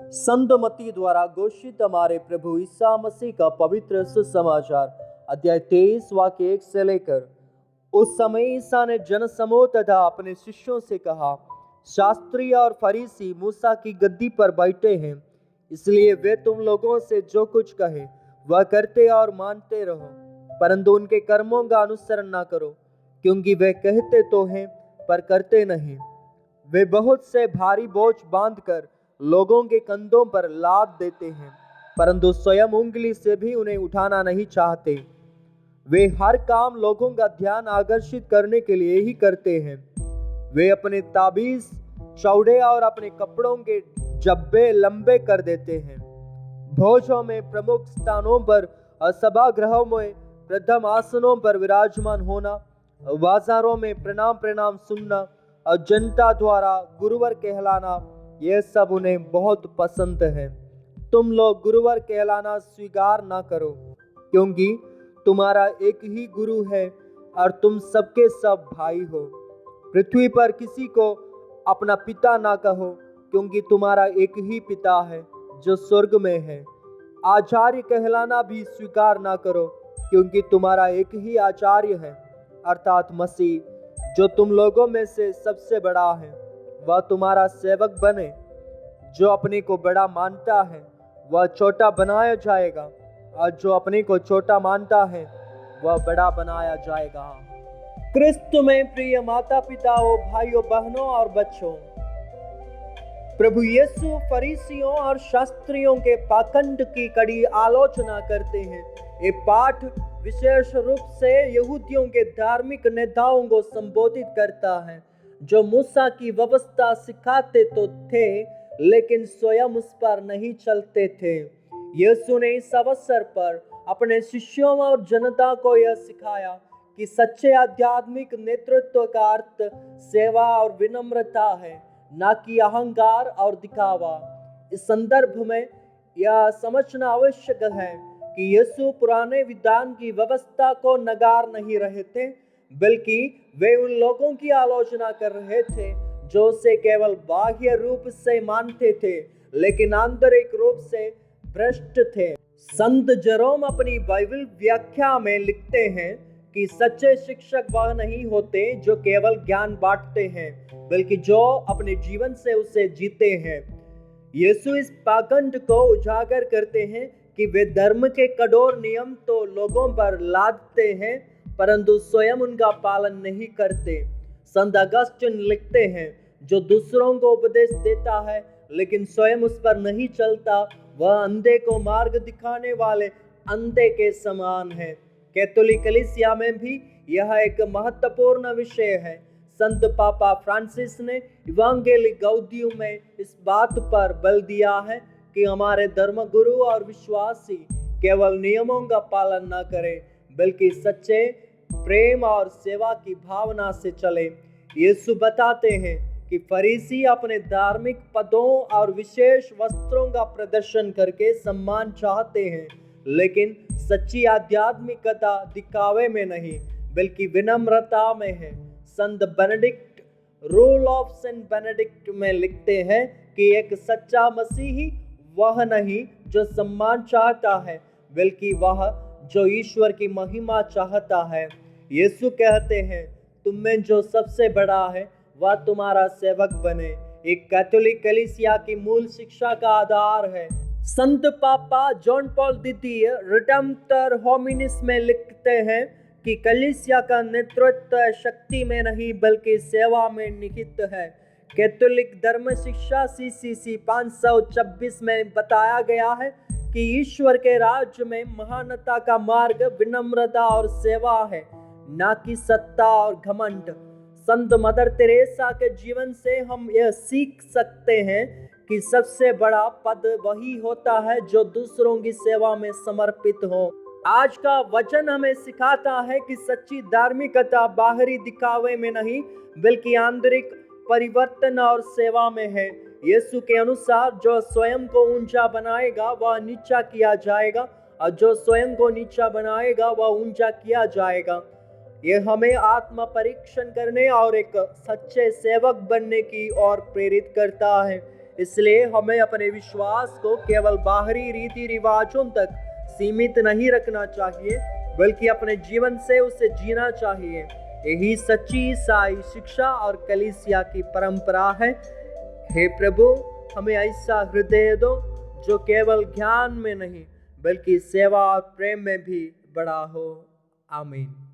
संत मत्ती द्वारा घोषित हमारे प्रभु ईसा मसीह का पवित्र सुसमाचार, अध्याय 23 वाक्य 1 से लेकर। उस समय ईसा ने जनसमूह तथा अपने शिष्यों से कहा, शास्त्री और फरीसी मूसा की गद्दी पर बैठे हैं, इसलिए वे तुम लोगों से जो कुछ कहे वह करते और मानते रहो, परंतु उनके कर्मों का अनुसरण ना करो, क्योंकि वे कहते तो हैं पर करते नहीं। वे बहुत से भारी बोझ बांधकर लोगों के कंधों पर लाद देते हैं, परंतु स्वयं उंगली से भी उन्हें उठाना नहीं चाहते। वे हर काम लोगों का ध्यान आकर्षित करने के लिए ही करते हैं। वे अपने ताबीज चौड़े और अपने कपड़ों के जब्बे लंबे कर देते हैं। भोजों में प्रमुख स्थानों पर और सभागृहों में प्रथम आसनों पर विराजमान होना, बाजारों में प्रणाम प्रणाम सुनना और जनता द्वारा गुरुवर कहलाना, यह सब उन्हें बहुत पसंद है। तुम लोग गुरुवर कहलाना स्वीकार ना करो, क्योंकि तुम्हारा एक ही गुरु है और तुम सबके सब भाई हो। पृथ्वी पर किसी को अपना पिता ना कहो, क्योंकि तुम्हारा एक ही पिता है जो स्वर्ग में है। आचार्य कहलाना भी स्वीकार ना करो, क्योंकि तुम्हारा एक ही आचार्य है, अर्थात मसीह, जो तुम लोगों में से सबसे बड़ा है। वह तुम्हारा सेवक बने। जो अपने को बड़ा मानता है वह छोटा बनाया जाएगा, और जो अपने को छोटा मानता है वह बड़ा बनाया जाएगा। क्रिस्त में प्रिय माता पिताओं, भाइयों बहनों और बच्चों, प्रभु यीशु फरीसियों और शास्त्रियों के पाखंड की कड़ी आलोचना करते हैं। ये पाठ विशेष रूप से यहूदियों के धार्मिक नेताओं को संबोधित करता है, जो मूसा की व्यवस्था सिखाते तो थे लेकिन स्वयं उस पर नहीं चलते थे। यीशु ने इस अवसर पर अपने शिष्यों और जनता को यह सिखाया कि सच्चे आध्यात्मिक नेतृत्व का अर्थ सेवा और विनम्रता है, ना कि अहंकार और दिखावा। इस संदर्भ में यह समझना आवश्यक है कि यीशु पुराने विधान की व्यवस्था को नकार नहीं रहे थे, बल्कि वे उन लोगों की आलोचना कर रहे थे जो उसे केवल बाह्य रूप से मानते थे लेकिन आंतरिक रूप से भ्रष्ट थे। संत जेरोम अपनी बाइबल व्याख्या में लिखते हैं कि सच्चे शिक्षक वह नहीं होते जो केवल ज्ञान बांटते हैं, बल्कि जो अपने जीवन से उसे जीते हैं। यीशु इस पाखंड को उजागर करते हैं कि वे धर्म के कठोर नियम तो लोगों पर लादते हैं, परंतु स्वयं उनका पालन नहीं करते। संत अगस्टिन लिखते हैं, जो दूसरों को उपदेश देता है लेकिन स्वयं उस पर नहीं चलता, वह अंधे को मार्ग दिखाने वाले अंधे के समान है। कैथोलिक कलीसिया में भी यह एक महत्वपूर्ण विषय है। संत पापा फ्रांसिस ने इवांगेली गौडियम में इस बात पर बल दिया है कि हमारे धर्मगुरु और विश्वासी केवल नियमों का पालन न करें, बल्कि सच्चे प्रेम और सेवा की भावना से चले। यीशु बताते हैं कि फरीसी अपने धार्मिक पदों और विशेष वस्त्रों का प्रदर्शन करके सम्मान चाहते हैं, लेकिन सच्ची आध्यात्मिकता दिखावे में नहीं बल्कि विनम्रता में है। संत Benedict rule of saint Benedict में लिखते हैं कि एक सच्चा मसीही वह नहीं जो सम्मान चाहता है, बल्कि वह जो ईश्वर की महिमा चाहता है। यीशु कहते हैं, तुम में जो सबसे बड़ा है वह तुम्हारा सेवक बने। एक कैथोलिक कलीसिया की मूल शिक्षा का आधार है। संत पापा जॉन पॉल द्वितीय रिडेम्पटर होमिनिस में लिखते हैं कि कलीसिया का नेतृत्व शक्ति में नहीं बल्कि सेवा में निहित है। कैथोलिक धर्म शिक्षा CCC 526 में बताया गया है कि ईश्वर के राज्य में महानता का मार्ग विनम्रता और सेवा है, ना कि सत्ता और घमंड। संत मदर तेरेसा के जीवन से हम यह सीख सकते हैं कि सबसे बड़ा पद वही होता है जो दूसरों की सेवा में समर्पित हो। आज का वचन हमें सिखाता है कि सच्ची धार्मिकता बाहरी दिखावे में नहीं बल्कि आंतरिक परिवर्तन और सेवा में है। यीशु के अनुसार जो स्वयं को ऊंचा बनाएगा वह नीचा किया जाएगा, और जो स्वयं को नीचा बनाएगा वह ऊंचा किया जाएगा। यह हमें आत्म परीक्षण करने और एक सच्चे सेवक बनने की ओर प्रेरित करता है। इसलिए हमें अपने विश्वास को केवल बाहरी रीति रिवाजों तक सीमित नहीं रखना चाहिए, बल्कि अपने जीवन से उसे जीना चाहिए। यही सच्ची ईसाई शिक्षा और कलीसिया की परंपरा है। हे प्रभु, हमें ऐसा हृदय दो जो केवल ज्ञान में नहीं बल्कि सेवा और प्रेम में भी बड़ा हो। आमीन।